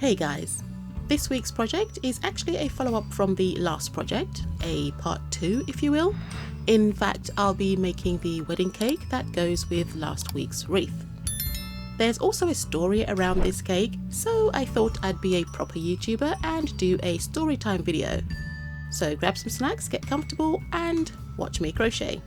Hey guys, this week's project is actually a follow-up from the last project, a part 2 if you will. In fact, I'll be making the wedding cake that goes with last week's wreath. There's also a story around this cake, so I thought I'd be a proper YouTuber and do a story time video. So grab some snacks, get comfortable and watch me crochet.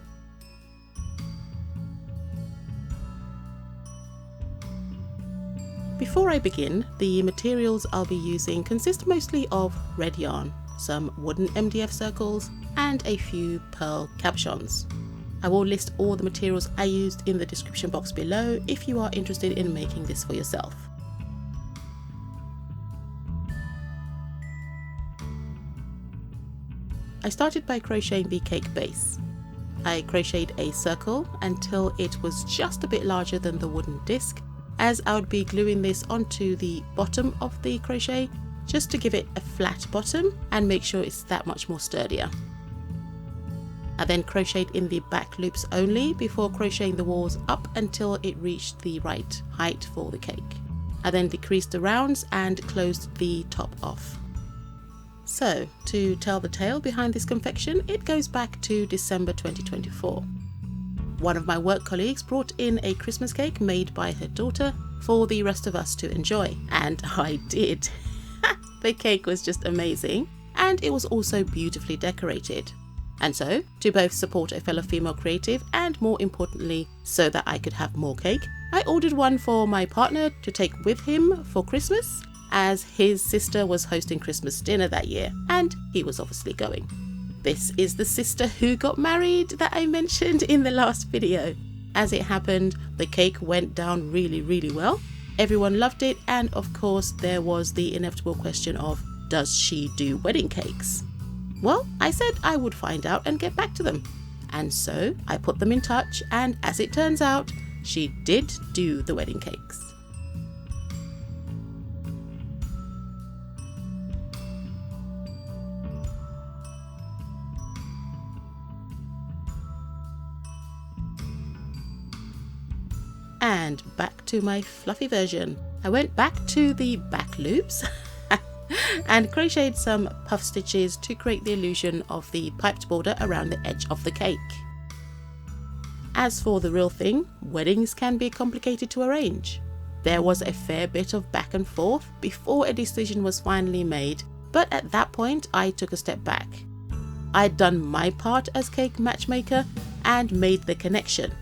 Before I begin, the materials I'll be using consist mostly of red yarn, some wooden MDF circles and a few pearl cabochons. I will list all the materials I used in the description box below if you are interested in making this for yourself. I started by crocheting the cake base. I crocheted a circle until it was just a bit larger than the wooden disc, as I would be gluing this onto the bottom of the crochet just to give it a flat bottom and make sure it's that much more sturdier. I then crocheted in the back loops only before crocheting the walls up until it reached the right height for the cake. I then decreased the rounds and closed the top off. So, to tell the tale behind this confection, it goes back to December 2024. One of my work colleagues brought in a Christmas cake made by her daughter for the rest of us to enjoy, and I did. The cake was just amazing, and it was also beautifully decorated. And so, to both support a fellow female creative and more importantly, so that I could have more cake, I ordered one for my partner to take with him for Christmas, as his sister was hosting Christmas dinner that year, and he was obviously going. This is the sister who got married that I mentioned in the last video. As it happened, the cake went down really well. Everyone loved it, and of course there was the inevitable question of, does she do wedding cakes? Well, I said I would find out and get back to them. And so I put them in touch, and as it turns out, she did do the wedding cakes. And back to my fluffy version. I went back to the back loops and crocheted some puff stitches to create the illusion of the piped border around the edge of the cake. As for the real thing, weddings can be complicated to arrange. There was a fair bit of back and forth before a decision was finally made, but at that point I took a step back. I'd done my part as cake matchmaker and made the connection.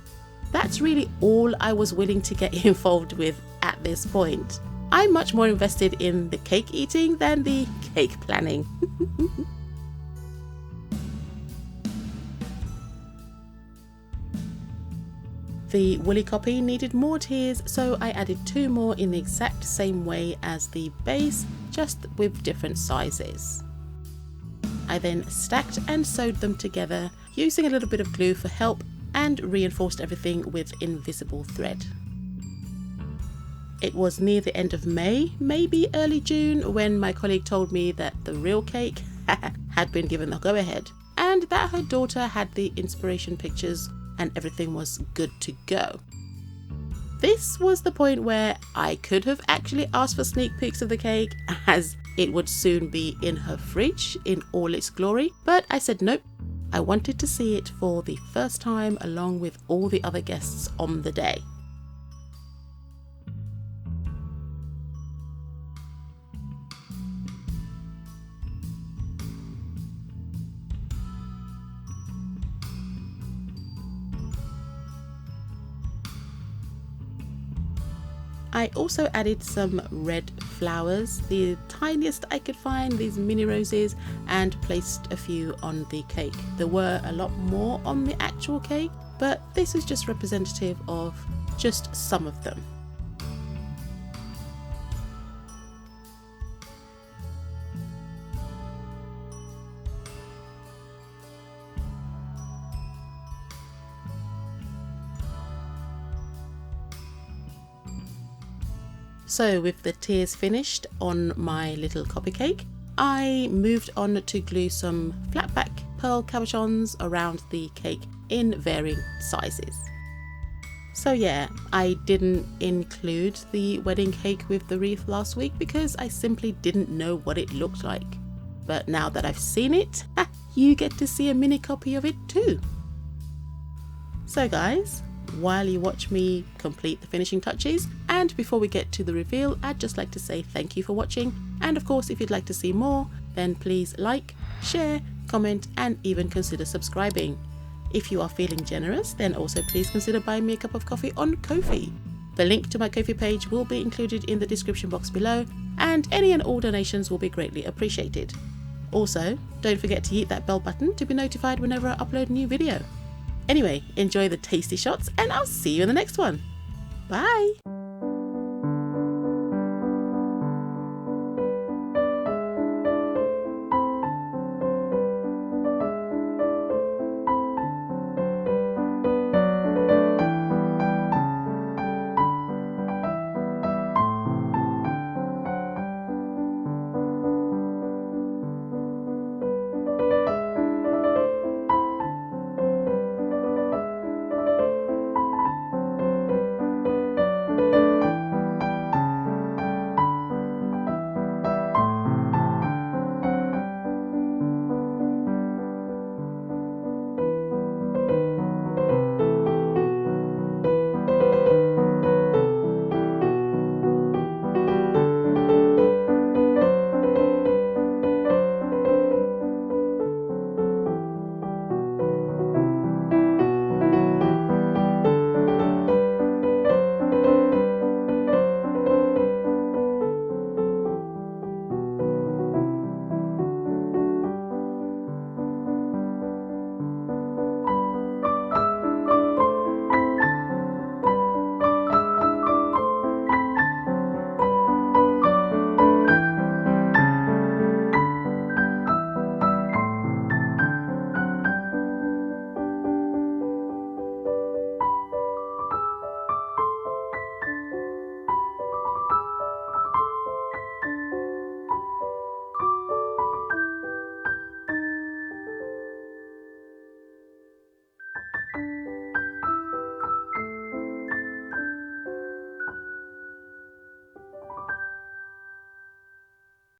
That's really all I was willing to get involved with at this point. I'm much more invested in the cake eating than the cake planning. The woolly copy needed more tiers, so I added 2 more in the exact same way as the base, just with different sizes. I then stacked and sewed them together using a little bit of glue for help and reinforced everything with invisible thread. It was near the end of May, maybe early June, when my colleague told me that the real cake had been given the go-ahead and that her daughter had the inspiration pictures and everything was good to go. This was the point where I could have actually asked for sneak peeks of the cake, as it would soon be in her fridge in all its glory, but I said nope. I wanted to see it for the first time along with all the other guests on the day. I also added some red flowers, the tiniest I could find, these mini roses, and placed a few on the cake. There were a lot more on the actual cake, but this is just representative of just some of them. So with the tiers finished on my little copy cake, I moved on to glue some flat back pearl cabochons around the cake in varying sizes. So yeah, I didn't include the wedding cake with the wreath last week because I simply didn't know what it looked like. But now that I've seen it, you get to see a mini copy of it too. So guys, while you watch me complete the finishing touches, and before we get to the reveal, I'd just like to say thank you for watching. And of course, if you'd like to see more, then please like, share, comment, and even consider subscribing. If you are feeling generous, then also please consider buying me a cup of coffee on Ko-fi. The link to my Ko-fi page will be included in the description box below, and any and all donations will be greatly appreciated. Also, don't forget to hit that bell button to be notified whenever I upload a new video. Anyway, enjoy the tasty shots, and I'll see you in the next one. Bye!